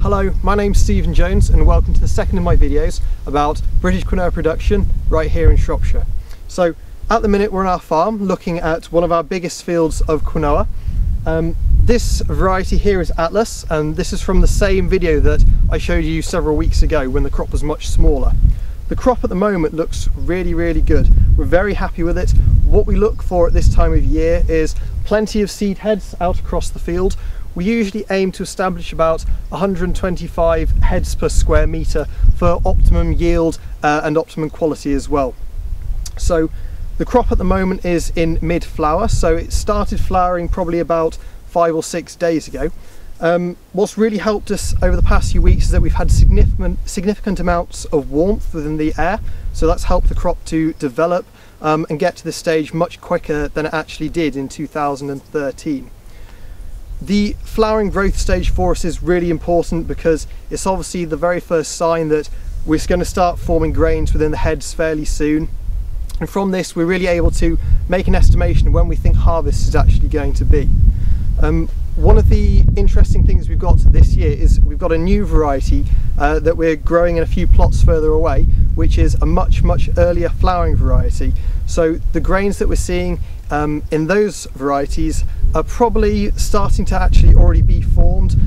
Hello, my name's Stephen Jones and welcome to the second of my videos about British Quinoa production right here in Shropshire. So at the minute we're on our farm looking at one of our biggest fields of quinoa. This variety here is Atlas, and this is from the same video that I showed you several weeks ago when the crop was much smaller. The crop at the moment looks really good. We're very happy with it. What we look for at this time of year is plenty of seed heads out across the field. We usually aim to establish about 125 heads per square metre for optimum yield and optimum quality as well. So the crop at the moment is in mid-flower, so it started flowering probably about 5 or 6 days ago. What's really helped us over the past few weeks is that we've had significant amounts of warmth within the air, so that's helped the crop to develop and get to this stage much quicker than it actually did in 2013. The flowering growth stage for us is really important because it's obviously the very first sign that we're going to start forming grains within the heads fairly soon, and from this we're really able to make an estimation of when we think harvest is actually going to be. One of the interesting things we've got this year is we've got a new variety that we're growing in a few plots further away, which is a much earlier flowering variety. So the grains that we're seeing in those varieties are probably starting to actually already be formed.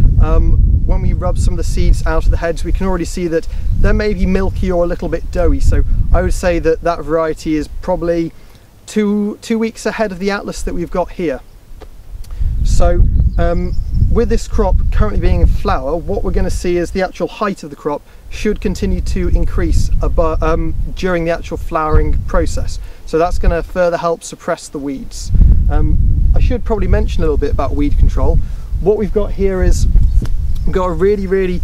When we rub some of the seeds out of the heads, we can already see that they're maybe milky or a little bit doughy. So I would say that that variety is probably two weeks ahead of the Atlas that we've got here. So with this crop currently being in flower, what we're going to see is the actual height of the crop should continue to increase during the actual flowering process. So that's going to further help suppress the weeds. I should probably mention a little bit about weed control. What we've got here is we've got a really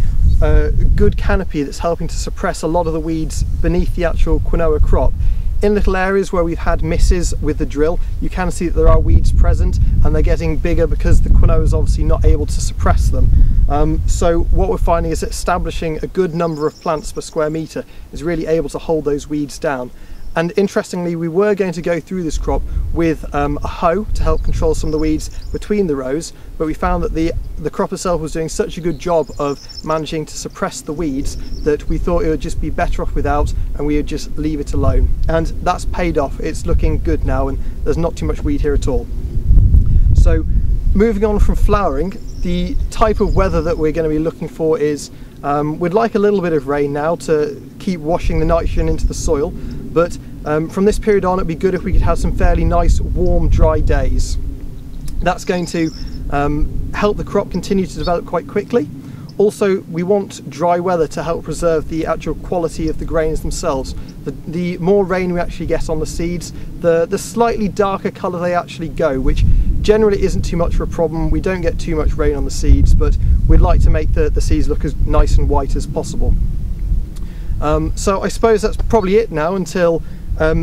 good canopy that's helping to suppress a lot of the weeds beneath the actual quinoa crop. In little areas where we've had misses with the drill, you can see that there are weeds present and they're getting bigger because the quinoa is obviously not able to suppress them. So what we're finding is that establishing a good number of plants per square metre is really able to hold those weeds down. And interestingly, we were going to go through this crop with a hoe to help control some of the weeds between the rows, but we found that the crop itself was doing such a good job of managing to suppress the weeds that we thought it would just be better off without, and we would just leave it alone. And that's paid off. It's looking good now and there's not too much weed here at all. So moving on from flowering, the type of weather that we're going to be looking for is we'd like a little bit of rain now to keep washing the nitrogen into the soil, but from this period on it'd be good if we could have some fairly nice warm dry days. That's going to help the crop continue to develop quite quickly. Also, we want dry weather to help preserve the actual quality of the grains themselves. The more rain we actually get on the seeds, the slightly darker colour they actually go, which generally isn't too much of a problem. We don't get too much rain on the seeds, but we'd like to make the seeds look as nice and white as possible. So I suppose that's probably it now until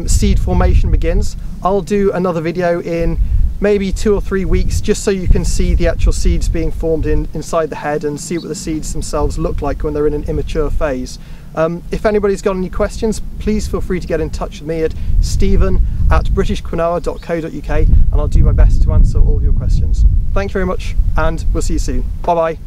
seed formation begins. I'll do another video in maybe 2 or 3 weeks just so you can see the actual seeds being formed inside the head and see what the seeds themselves look like when they're in an immature phase. If anybody's got any questions, please feel free to get in touch with me at stephen@britishquinoa.co.uk and I'll do my best to answer all of your questions. Thank you very much and we'll see you soon. Bye bye.